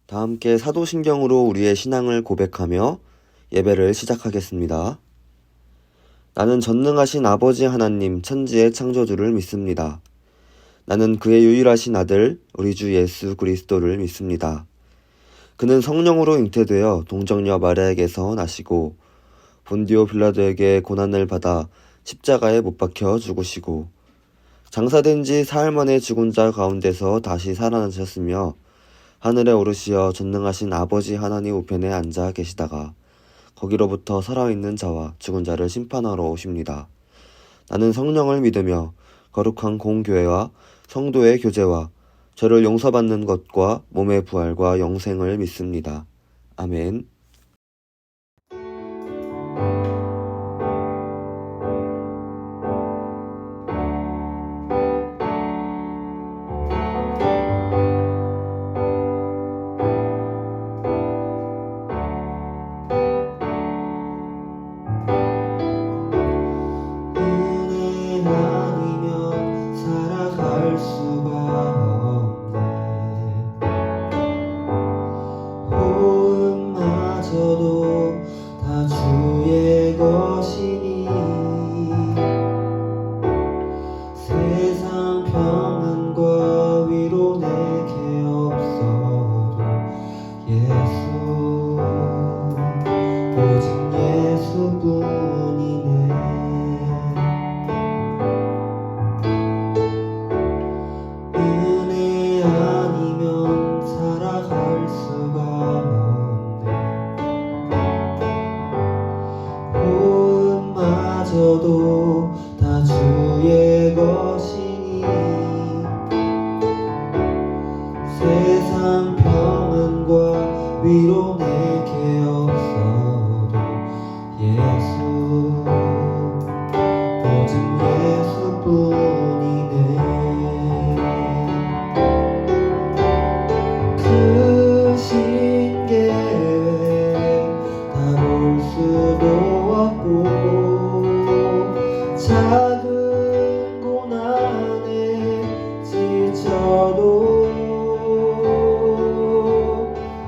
다 함께 사도신경으로 우리의 신앙을 고백하며 예배를 시작하겠습니다. 나는 전능하신 아버지 하나님 천지의 창조주를 믿습니다. 나는 그의 유일하신 아들 우리 주 예수 그리스도를 믿습니다. 그는 성령으로 잉태되어 동정녀 마리아에게서 나시고 본디오 빌라도에게 고난을 받아 십자가에 못 박혀 죽으시고 장사된 지 사흘 만에 죽은 자 가운데서 다시 살아나셨으며 하늘에 오르시어 전능하신 아버지 하나님 우편에 앉아 계시다가 거기로부터 살아있는 자와 죽은 자를 심판하러 오십니다. 나는 성령을 믿으며 거룩한 공교회와 성도의 교제와 저를 용서받는 것과 몸의 부활과 영생을 믿습니다. 아멘. 다 주의 것이니 세상 평안과 위로 내게 없어도 예수 오직 예수뿐이네. 크신 계획 다 볼 수도 없고 작은 고난에 지쳐도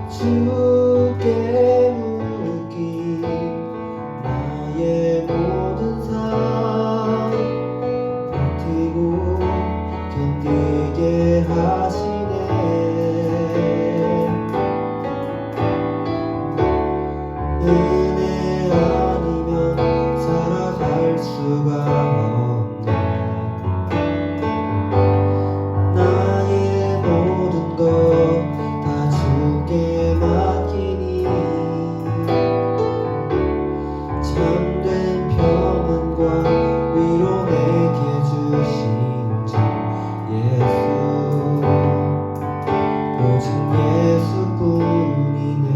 주께 묶인 나의 모든 삶 버티고 견디게 하시네. 은혜 아니면 살아갈 수가 없네. 나의 모든 것 다 주께 맡기니 참된 평안과 위로 내게 주신 주 예수 오직 예수뿐이네.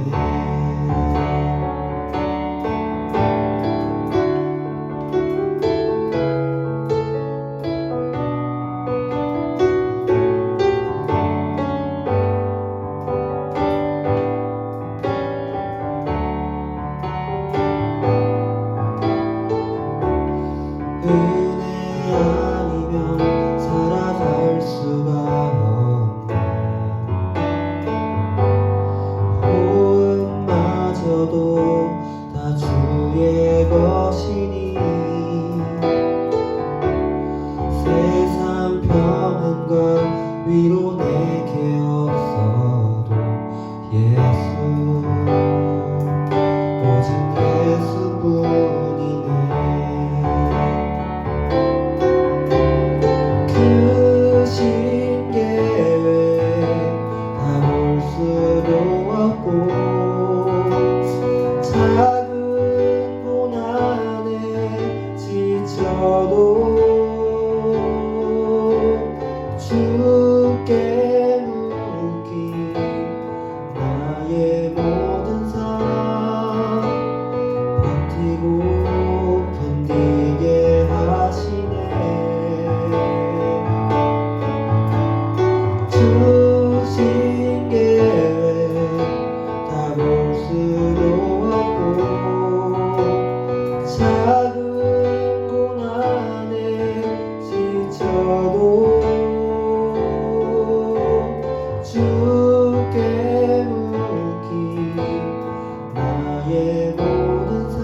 버티고 견디게 하시네. 주신 계획 다 볼 수도 없고 작은 고난에 지쳐도 주께 묻기 나의 모든 삶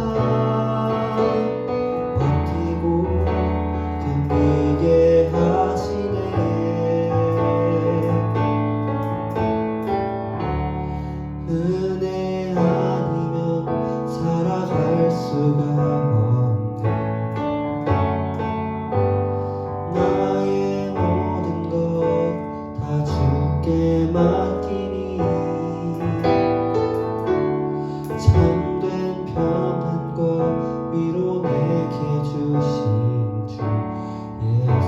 버티고 견디게 하시네. 은혜 아니면 살아갈 수가 없네. 나의 모든 것 다 주께 맡기니 참된 평안과 위로 내게 주신 주 예수,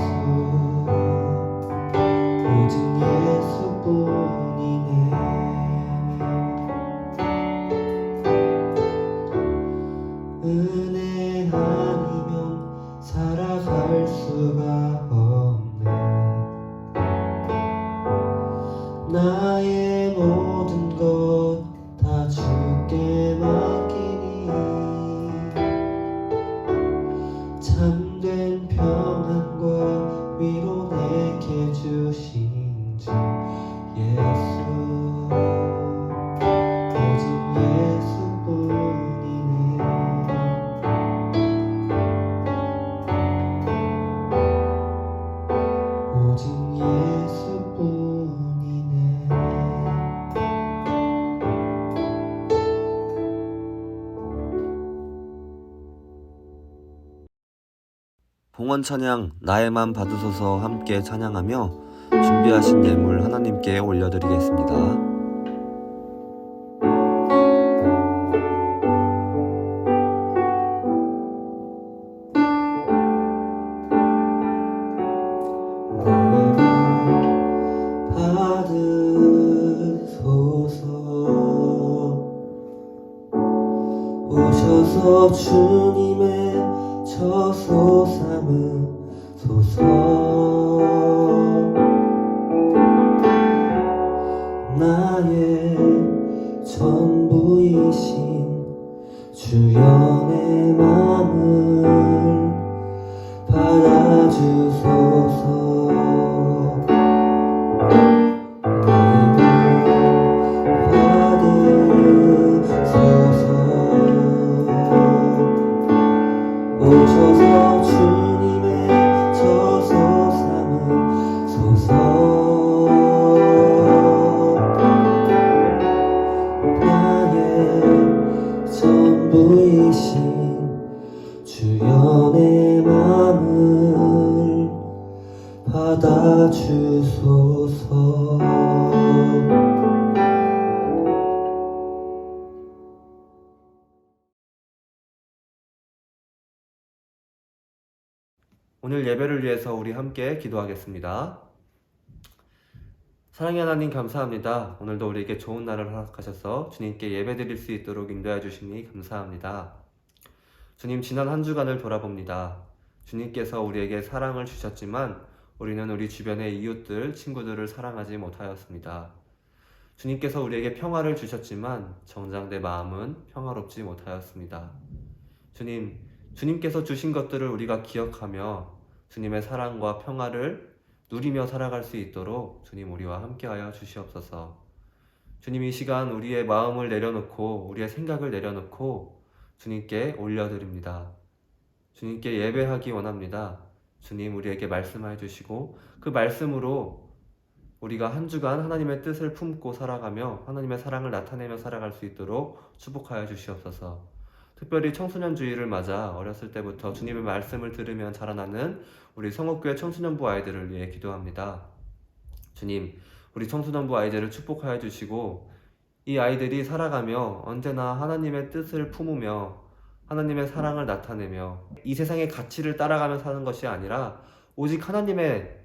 오직 예수뿐이네. 은혜 아니면 살아갈 수가 없네. 나의 모든 것 다 주께 맡기니 참된 평안과 위로 내게 주신 주 예수, 오직 예수뿐이네. 오직 예수뿐이네. 봉헌 찬양 나의 맘 받으소서 함께 찬양하며 준비하신 예물 하나님께 올려드리겠습니다. 받으소서. 오셔서 주님의 저소 삼으소서. 나의 전부이신 주여 내 맘을 받아주소서. 오셔서 주님의 저소 삼으소서. 나의 전부이신 주여 내 맘을 받아주소서. 오늘 예배를 위해서 우리 함께 기도하겠습니다. 사랑의 하나님 감사합니다. 오늘도 우리에게 좋은 날을 허락하셔서 주님께 예배드릴 수 있도록 인도해 주시니 감사합니다. 주님, 지난 한 주간을 돌아봅니다. 주님께서 우리에게 사랑을 주셨지만 우리는 우리 주변의 이웃들, 친구들을 사랑하지 못하였습니다. 주님께서 우리에게 평화를 주셨지만 정작 내 마음은 평화롭지 못하였습니다. 주님께서 주신 것들을 우리가 기억하며 주님의 사랑과 평화를 누리며 살아갈 수 있도록 주님 우리와 함께하여 주시옵소서. 주님, 이 시간 우리의 마음을 내려놓고 우리의 생각을 내려놓고 주님께 올려드립니다. 주님께 예배하기 원합니다. 주님, 우리에게 말씀해 주시고 그 말씀으로 우리가 한 주간 하나님의 뜻을 품고 살아가며 하나님의 사랑을 나타내며 살아갈 수 있도록 축복하여 주시옵소서. 특별히 청소년 주일을 맞아 어렸을 때부터 주님의 말씀을 들으며 자라나는 우리 성읍교회 청소년부 아이들을 위해 기도합니다. 주님, 우리 청소년부 아이들을 축복하여 주시고 이 아이들이 살아가며 언제나 하나님의 뜻을 품으며 하나님의 사랑을 나타내며 이 세상의 가치를 따라가며 사는 것이 아니라 오직 하나님의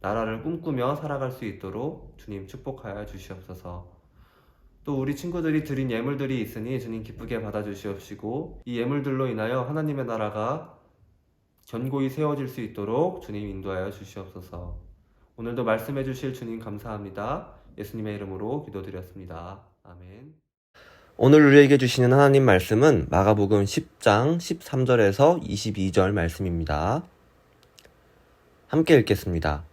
나라를 꿈꾸며 살아갈 수 있도록 주님 축복하여 주시옵소서. 또 우리 친구들이 드린 예물들이 있으니 주님 기쁘게 받아주시옵시고 이 예물들로 인하여 하나님의 나라가 견고히 세워질 수 있도록 주님 인도하여 주시옵소서. 오늘도 말씀해 주실 주님 감사합니다. 예수님의 이름으로 기도드렸습니다. 아멘. 오늘 우리에게 주시는 하나님 말씀은 마가복음 10장 13절에서 22절 말씀입니다. 함께 읽겠습니다.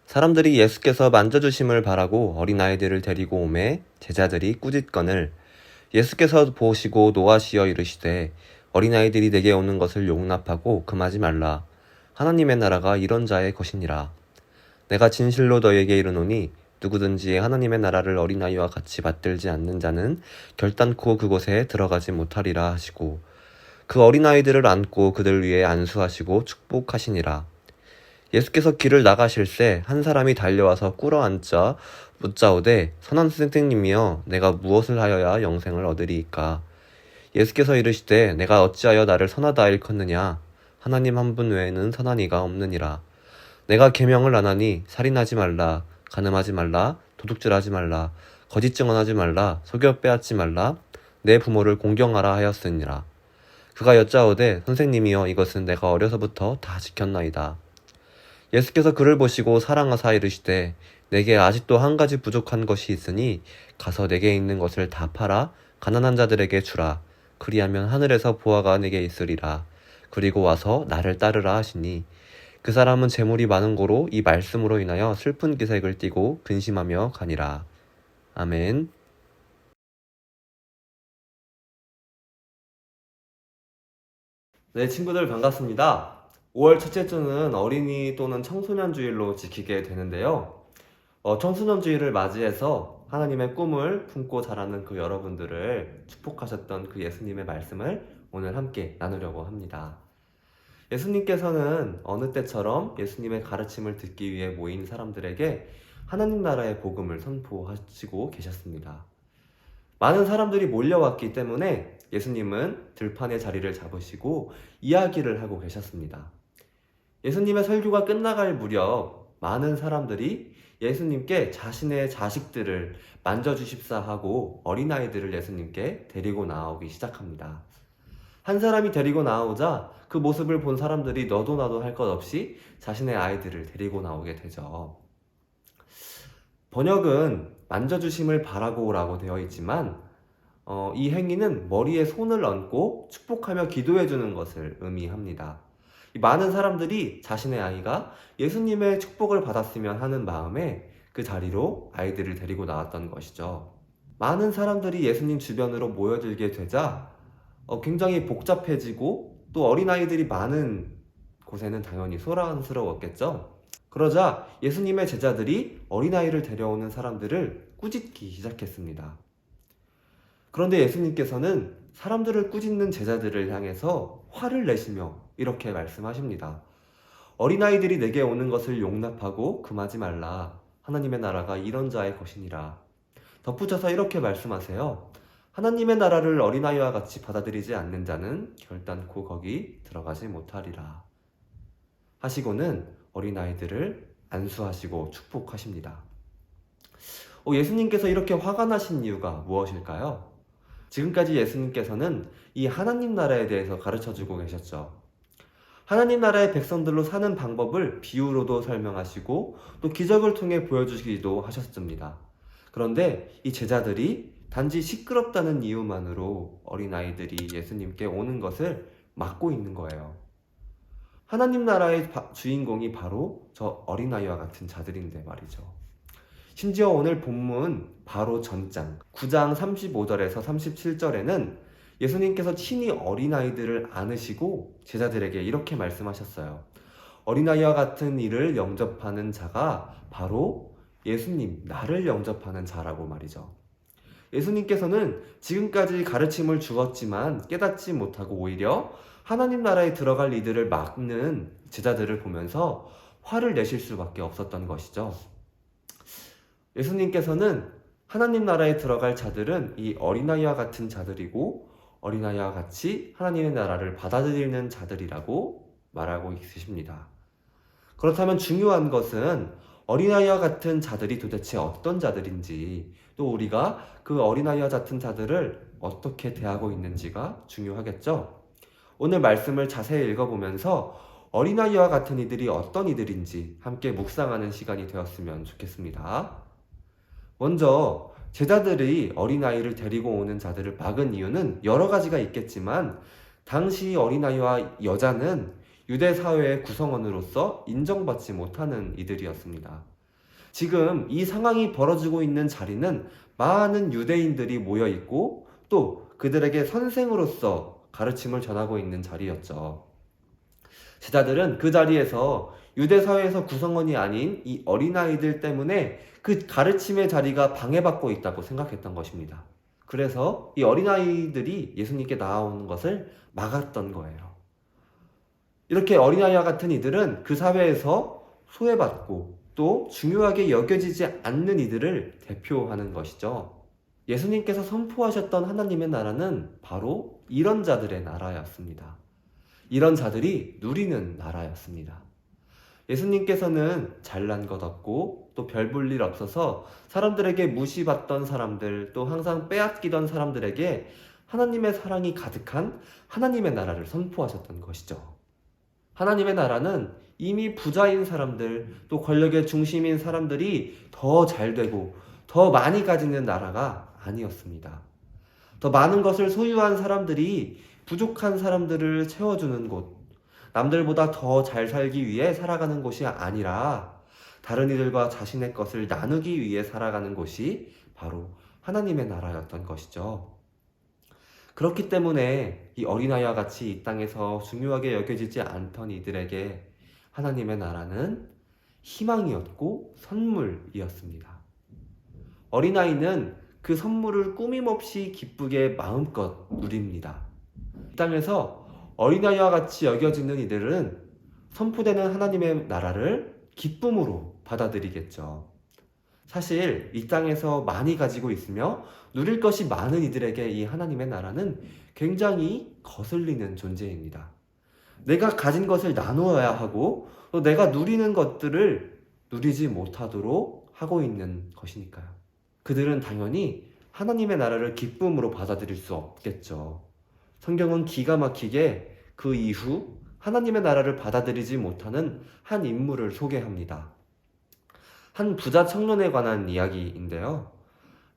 사람들이 예수께서 만져주심을 바라고 어린아이들을 데리고 오매 제자들이 꾸짖거늘 예수께서 보시고 노하시어 이르시되 어린아이들이 내게 오는 것을 용납하고 금하지 말라. 하나님의 나라가 이런 자의 것이니라. 내가 진실로 너희에게 이르노니 누구든지 하나님의 나라를 어린아이와 같이 받들지 않는 자는 결단코 그곳에 들어가지 못하리라 하시고 그 어린아이들을 안고 그들 위에 안수하시고 축복하시니라. 예수께서 길을 나가실새 한 사람이 달려와서 꿇어앉자 묻자오되 선한 선생님이여 내가 무엇을 하여야 영생을 얻으리이까. 예수께서 이르시되 내가 어찌하여 나를 선하다 일컫느냐. 하나님 한 분 외에는 선한 이가 없느니라. 내가 계명을 안 하니 살인하지 말라, 간음하지 말라, 도둑질하지 말라, 거짓 증언하지 말라, 속여 빼앗지 말라, 내 부모를 공경하라 하였으니라. 그가 여짜오되 선생님이여 이것은 내가 어려서부터 다 지켰나이다. 예수께서 그를 보시고 사랑하사 이르시되 내게 아직도 한 가지 부족한 것이 있으니 가서 내게 있는 것을 다 팔아 가난한 자들에게 주라. 그리하면 하늘에서 보화가 내게 있으리라. 그리고 와서 나를 따르라 하시니 그 사람은 재물이 많은 고로 이 말씀으로 인하여 슬픈 기색을 띠고 근심하며 가니라. 아멘. 네, 친구들 반갑습니다. 5월 첫째 주는 어린이 또는 청소년 주일로 지키게 되는데요. 청소년 주일을 맞이해서 하나님의 꿈을 품고 자라는 그 여러분들을 축복하셨던 그 예수님의 말씀을 오늘 함께 나누려고 합니다. 예수님께서는 어느 때처럼 예수님의 가르침을 듣기 위해 모인 사람들에게 하나님 나라의 복음을 선포하시고 계셨습니다. 많은 사람들이 몰려왔기 때문에 예수님은 들판의 자리를 잡으시고 이야기를 하고 계셨습니다. 예수님의 설교가 끝나갈 무렵 많은 사람들이 예수님께 자신의 자식들을 만져주십사 하고 어린아이들을 예수님께 데리고 나오기 시작합니다. 한 사람이 데리고 나오자 그 모습을 본 사람들이 너도 나도 할 것 없이 자신의 아이들을 데리고 나오게 되죠. 번역은 만져주심을 바라고 라고 되어 있지만 이 행위는 머리에 손을 얹고 축복하며 기도해 주는 것을 의미합니다. 많은 사람들이 자신의 아이가 예수님의 축복을 받았으면 하는 마음에 그 자리로 아이들을 데리고 나왔던 것이죠. 많은 사람들이 예수님 주변으로 모여들게 되자 굉장히 복잡해지고 또 어린아이들이 많은 곳에는 당연히 소란스러웠겠죠. 그러자 예수님의 제자들이 어린아이를 데려오는 사람들을 꾸짖기 시작했습니다. 그런데 예수님께서는 사람들을 꾸짖는 제자들을 향해서 화를 내시며 이렇게 말씀하십니다. 어린아이들이 내게 오는 것을 용납하고 금하지 말라. 하나님의 나라가 이런 자의 것이니라. 덧붙여서 이렇게 말씀하세요. 하나님의 나라를 어린아이와 같이 받아들이지 않는 자는 결단코 거기 들어가지 못하리라. 하시고는 어린아이들을 안수하시고 축복하십니다. 예수님께서 이렇게 화가 나신 이유가 무엇일까요? 지금까지 예수님께서는 이 하나님 나라에 대해서 가르쳐주고 계셨죠. 하나님 나라의 백성들로 사는 방법을 비유로도 설명하시고 또 기적을 통해 보여주시기도 하셨습니다. 그런데 이 제자들이 단지 시끄럽다는 이유만으로 어린아이들이 예수님께 오는 것을 막고 있는 거예요. 하나님 나라의 주인공이 바로 저 어린아이와 같은 자들인데 말이죠. 심지어 오늘 본문 바로 전장 9장 35절에서 37절에는 예수님께서 친히 어린아이들을 안으시고 제자들에게 이렇게 말씀하셨어요. 어린아이와 같은 이를 영접하는 자가 바로 예수님, 나를 영접하는 자라고 말이죠. 예수님께서는 지금까지 가르침을 주었지만 깨닫지 못하고 오히려 하나님 나라에 들어갈 이들을 막는 제자들을 보면서 화를 내실 수밖에 없었던 것이죠. 예수님께서는 하나님 나라에 들어갈 자들은 이 어린아이와 같은 자들이고 어린아이와 같이 하나님의 나라를 받아들이는 자들이라고 말하고 있으십니다. 그렇다면 중요한 것은 어린아이와 같은 자들이 도대체 어떤 자들인지, 또 우리가 그 어린아이와 같은 자들을 어떻게 대하고 있는지가 중요하겠죠. 오늘 말씀을 자세히 읽어보면서 어린아이와 같은 이들이 어떤 이들인지 함께 묵상하는 시간이 되었으면 좋겠습니다. 먼저 제자들이 어린아이를 데리고 오는 자들을 막은 이유는 여러 가지가 있겠지만, 당시 어린아이와 여자는 유대 사회의 구성원으로서 인정받지 못하는 이들이었습니다. 지금 이 상황이 벌어지고 있는 자리는 많은 유대인들이 모여 있고 또 그들에게 선생으로서 가르침을 전하고 있는 자리였죠. 제자들은 그 자리에서 유대 사회에서 구성원이 아닌 이 어린아이들 때문에 그 가르침의 자리가 방해받고 있다고 생각했던 것입니다. 그래서 이 어린아이들이 예수님께 나아오는 것을 막았던 거예요. 이렇게 어린아이와 같은 이들은 그 사회에서 소외받고 또 중요하게 여겨지지 않는 이들을 대표하는 것이죠. 예수님께서 선포하셨던 하나님의 나라는 바로 이런 자들의 나라였습니다. 이런 자들이 누리는 나라였습니다. 예수님께서는 잘난 것 없고 또 별 볼 일 없어서 사람들에게 무시받던 사람들, 또 항상 빼앗기던 사람들에게 하나님의 사랑이 가득한 하나님의 나라를 선포하셨던 것이죠. 하나님의 나라는 이미 부자인 사람들, 또 권력의 중심인 사람들이 더 잘되고 더 많이 가지는 나라가 아니었습니다. 더 많은 것을 소유한 사람들이 부족한 사람들을 채워주는 곳, 남들보다 더 잘 살기 위해 살아가는 곳이 아니라 다른 이들과 자신의 것을 나누기 위해 살아가는 곳이 바로 하나님의 나라였던 것이죠. 그렇기 때문에 이 어린아이와 같이 이 땅에서 중요하게 여겨지지 않던 이들에게 하나님의 나라는 희망이었고 선물이었습니다. 어린아이는 그 선물을 꾸밈없이 기쁘게 마음껏 누립니다. 이 땅에서 어린아이와 같이 여겨지는 이들은 선포되는 하나님의 나라를 기쁨으로 받아들이겠죠. 사실 이 땅에서 많이 가지고 있으며 누릴 것이 많은 이들에게 이 하나님의 나라는 굉장히 거슬리는 존재입니다. 내가 가진 것을 나누어야 하고 또 내가 누리는 것들을 누리지 못하도록 하고 있는 것이니까요. 그들은 당연히 하나님의 나라를 기쁨으로 받아들일 수 없겠죠. 성경은 기가 막히게 그 이후 하나님의 나라를 받아들이지 못하는 한 인물을 소개합니다. 한 부자 청년에 관한 이야기인데요.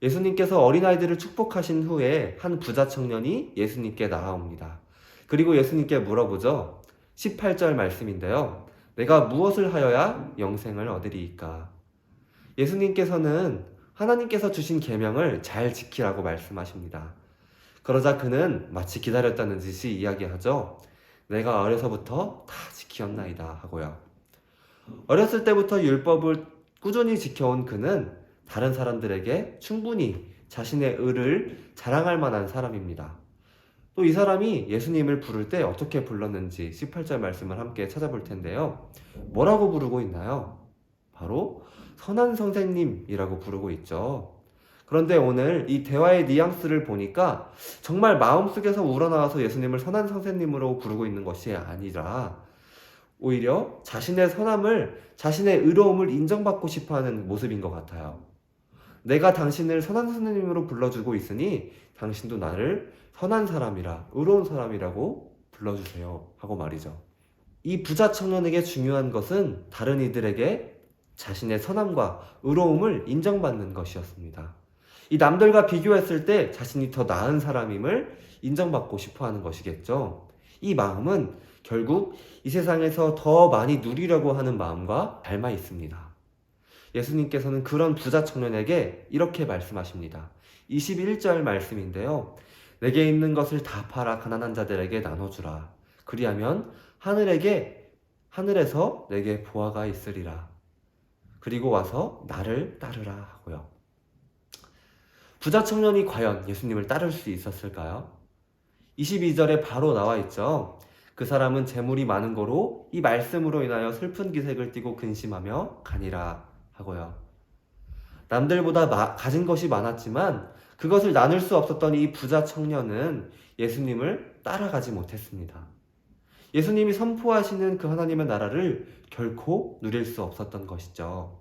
예수님께서 어린아이들을 축복하신 후에 한 부자 청년이 예수님께 나아옵니다. 그리고 예수님께 물어보죠. 18절 말씀인데요. 내가 무엇을 하여야 영생을 얻으리이까? 예수님께서는 하나님께서 주신 계명을 잘 지키라고 말씀하십니다. 그러자 그는 마치 기다렸다는 듯이 이야기하죠. 내가 어려서부터 다 지키었나이다 하고요. 어렸을 때부터 율법을 꾸준히 지켜온 그는 다른 사람들에게 충분히 자신의 의를 자랑할 만한 사람입니다. 또 이 사람이 예수님을 부를 때 어떻게 불렀는지 18절 말씀을 함께 찾아볼 텐데요. 뭐라고 부르고 있나요? 바로 선한 선생님이라고 부르고 있죠. 그런데 오늘 이 대화의 뉘앙스를 보니까 정말 마음속에서 우러나와서 예수님을 선한 선생님으로 부르고 있는 것이 아니라 오히려 자신의 선함을, 자신의 의로움을 인정받고 싶어하는 모습인 것 같아요. 내가 당신을 선한 선생님으로 불러주고 있으니 당신도 나를 선한 사람이라, 의로운 사람이라고 불러주세요 하고 말이죠. 이 부자 청년에게 중요한 것은 다른 이들에게 자신의 선함과 의로움을 인정받는 것이었습니다. 이 남들과 비교했을 때 자신이 더 나은 사람임을 인정받고 싶어하는 것이겠죠. 이 마음은 결국 이 세상에서 더 많이 누리려고 하는 마음과 닮아 있습니다. 예수님께서는 그런 부자 청년에게 이렇게 말씀하십니다. 21절 말씀인데요. 내게 있는 것을 다 팔아 가난한 자들에게 나눠주라. 그리하면 하늘에서 내게 보화가 있으리라. 그리고 와서 나를 따르라 하고요. 부자 청년이 과연 예수님을 따를 수 있었을까요? 22절에 바로 나와 있죠. 그 사람은 재물이 많은 거로 이 말씀으로 인하여 슬픈 기색을 띠고 근심하며 가니라 하고요. 남들보다 가진 것이 많았지만 그것을 나눌 수 없었던 이 부자 청년은 예수님을 따라가지 못했습니다. 예수님이 선포하시는 그 하나님의 나라를 결코 누릴 수 없었던 것이죠.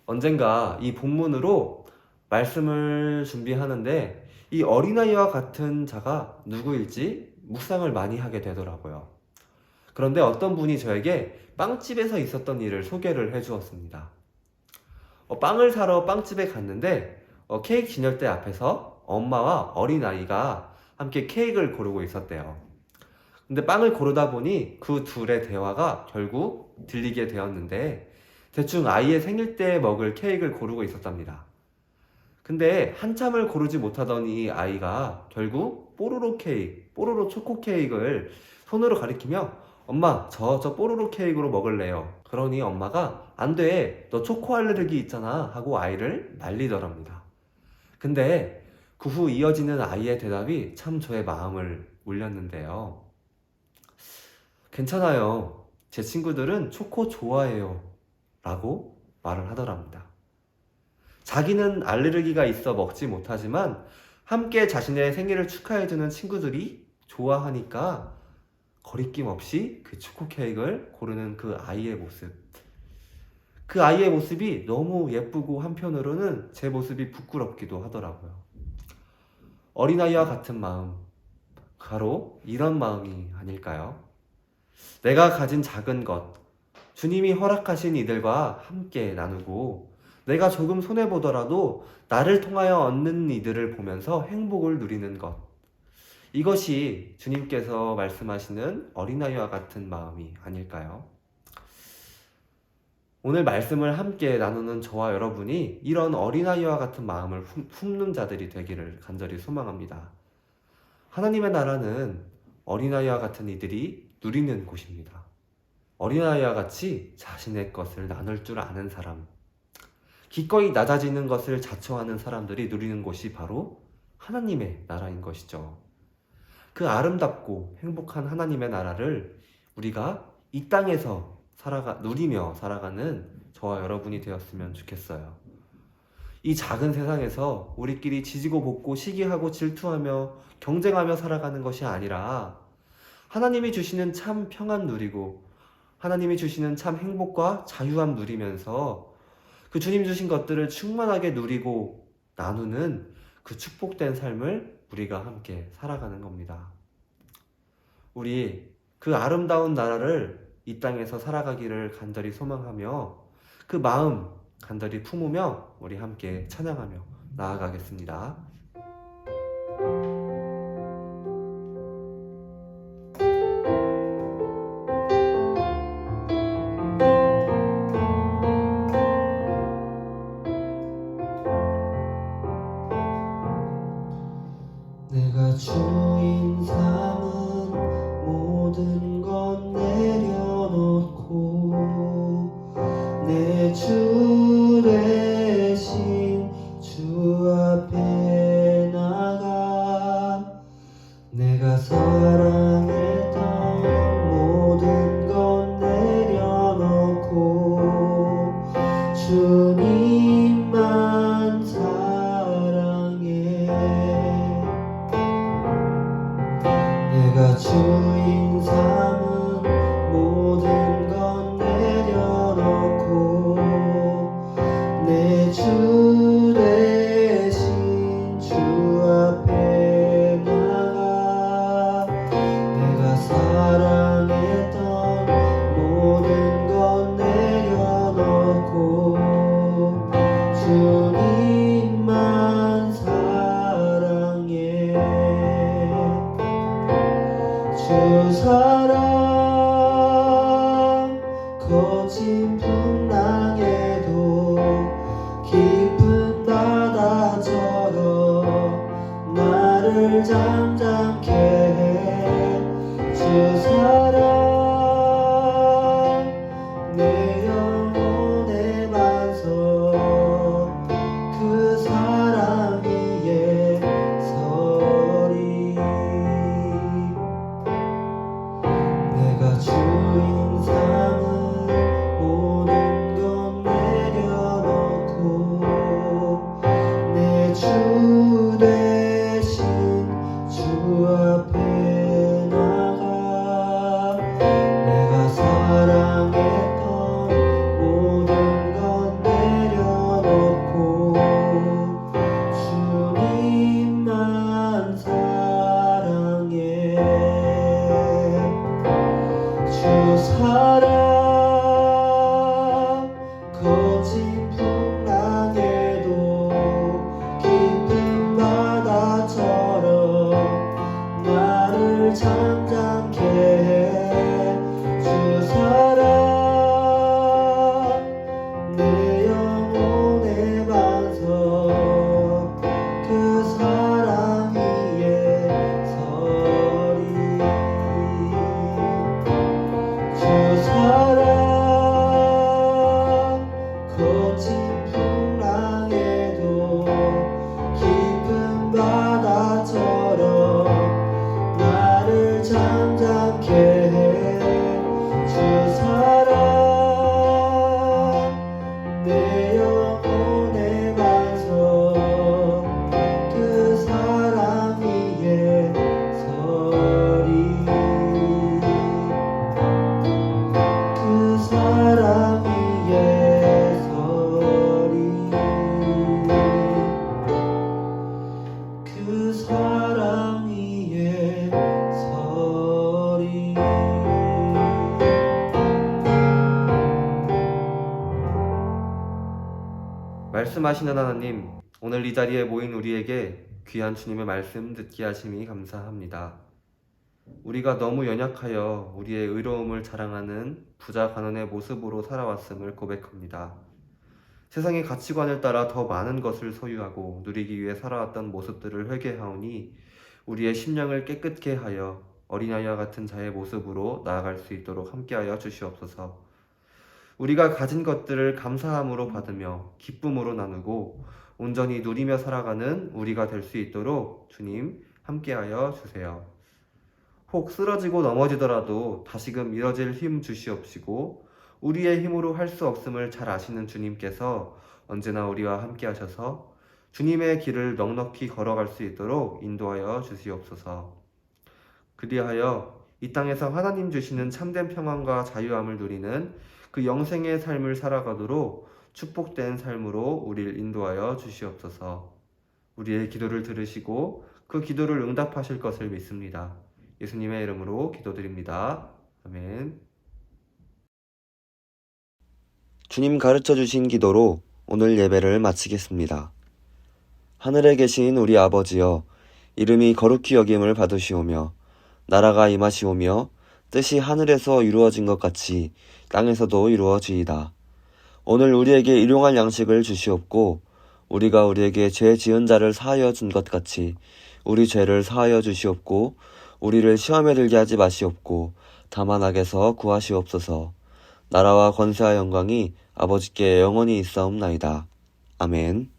언젠가 이 본문으로 말씀을 준비하는데 이 어린아이와 같은 자가 누구일지 묵상을 많이 하게 되더라고요. 그런데 어떤 분이 저에게 빵집에서 있었던 일을 소개를 해주었습니다. 빵을 사러 빵집에 갔는데 케이크 진열대 앞에서 엄마와 어린아이가 함께 케이크를 고르고 있었대요. 근데 빵을 고르다 보니 그 둘의 대화가 결국 들리게 되었는데 대충 아이의 생일 때 먹을 케이크를 고르고 있었답니다. 근데 한참을 고르지 못하던 이 아이가 결국 뽀로로 케이크, 뽀로로 초코 케이크를 손으로 가리키며 엄마, 저 뽀로로 케이크로 먹을래요. 그러니 엄마가 안 돼, 너 초코 알레르기 있잖아 하고 아이를 말리더랍니다. 근데 그 후 이어지는 아이의 대답이 참 저의 마음을 울렸는데요. 괜찮아요. 제 친구들은 초코 좋아해요. 라고 말을 하더랍니다. 자기는 알레르기가 있어 먹지 못하지만 함께 자신의 생일을 축하해주는 친구들이 좋아하니까 거리낌 없이 그 초코 케이크를 고르는 그 아이의 모습. 그 아이의 모습이 너무 예쁘고 한편으로는 제 모습이 부끄럽기도 하더라고요. 어린아이와 같은 마음, 바로 이런 마음이 아닐까요? 내가 가진 작은 것, 주님이 허락하신 이들과 함께 나누고 내가 조금 손해보더라도 나를 통하여 얻는 이들을 보면서 행복을 누리는 것. 이것이 주님께서 말씀하시는 어린아이와 같은 마음이 아닐까요? 오늘 말씀을 함께 나누는 저와 여러분이 이런 어린아이와 같은 마음을 품는 자들이 되기를 간절히 소망합니다. 하나님의 나라는 어린아이와 같은 이들이 누리는 곳입니다. 어린아이와 같이 자신의 것을 나눌 줄 아는 사람, 기꺼이 낮아지는 것을 자처하는 사람들이 누리는 곳이 바로 하나님의 나라인 것이죠. 그 아름답고 행복한 하나님의 나라를 우리가 이 땅에서 누리며 살아가는 저와 여러분이 되었으면 좋겠어요. 이 작은 세상에서 우리끼리 지지고 볶고 시기하고 질투하며 경쟁하며 살아가는 것이 아니라 하나님이 주시는 참 평안 누리고 하나님이 주시는 참 행복과 자유함 누리면서 그 주님 주신 것들을 충만하게 누리고 나누는 그 축복된 삶을 우리가 함께 살아가는 겁니다. 우리 그 아름다운 나라를 이 땅에서 살아가기를 간절히 소망하며 그 마음 간절히 품으며 우리 함께 찬양하며 나아가겠습니다. 내가 주인 삼은 모든 것 내려놓고 내 주 대신 주 앞에 나가 내가 사랑했던 모든 것 내려놓고 주님만 사랑해 내가 주인 삼은 모든 것 내려놓고 내 주 대신 주 앞에 나가 내가 사랑했던 모든 것 내려놓고 주님만 사랑해 주 사랑 거친 풍랑에도 깊은 바다처럼 나를 잠잠케 해 주 사랑 내 영혼의 반석 그 사랑 위에 서리 내가 주인 삼은 모든 것 내려놓고 내 주 대신 주 앞에 나가 사랑 거친 풍랑에도 깊은 바다처럼 나를 잠잠케 해. 주 사랑 내 영혼의 반석 그 사랑 위에 서리. 주 사랑 거친 풍랑에도 깊은 바다처럼 나를 잠잠케 해. 주 사랑 내 영혼의 반석 그 사랑 위에 서리. 그 사랑 위에 서리. 그 사랑 위에 서리. 말씀하시는 하나님, 오늘 이 자리에 모인 우리에게 귀한 주님의 말씀 듣게 하심이 감사합니다. 우리가 너무 연약하여 우리의 의로움을 자랑하는 부자 간원의 모습으로 살아왔음을 고백합니다. 세상의 가치관을 따라 더 많은 것을 소유하고 누리기 위해 살아왔던 모습들을 회개하오니 우리의 심령을 깨끗게 하여 어린아이와 같은 자의 모습으로 나아갈 수 있도록 함께하여 주시옵소서. 우리가 가진 것들을 감사함으로 받으며 기쁨으로 나누고 온전히 누리며 살아가는 우리가 될 수 있도록 주님 함께하여 주세요. 혹 쓰러지고 넘어지더라도 다시금 일어질 힘 주시옵시고 우리의 힘으로 할 수 없음을 잘 아시는 주님께서 언제나 우리와 함께 하셔서 주님의 길을 넉넉히 걸어갈 수 있도록 인도하여 주시옵소서. 그리하여 이 땅에서 하나님 주시는 참된 평안과 자유함을 누리는 그 영생의 삶을 살아가도록 축복된 삶으로 우리를 인도하여 주시옵소서. 우리의 기도를 들으시고 그 기도를 응답하실 것을 믿습니다. 예수님의 이름으로 기도드립니다. 아멘. 주님 가르쳐 주신 기도로 오늘 예배를 마치겠습니다. 하늘에 계신 우리 아버지여, 이름이 거룩히 여김을 받으시오며 나라가 임하시오며 뜻이 하늘에서 이루어진 것 같이 땅에서도 이루어지이다. 오늘 우리에게 일용할 양식을 주시옵고 우리가 우리에게 죄 지은 자를 사하여 준 것 같이 우리 죄를 사하여 주시옵고 우리를 시험에 들게 하지 마시옵고 다만 악에서 구하시옵소서. 나라와 권세와 영광이 아버지께 영원히 있사옵나이다. 아멘.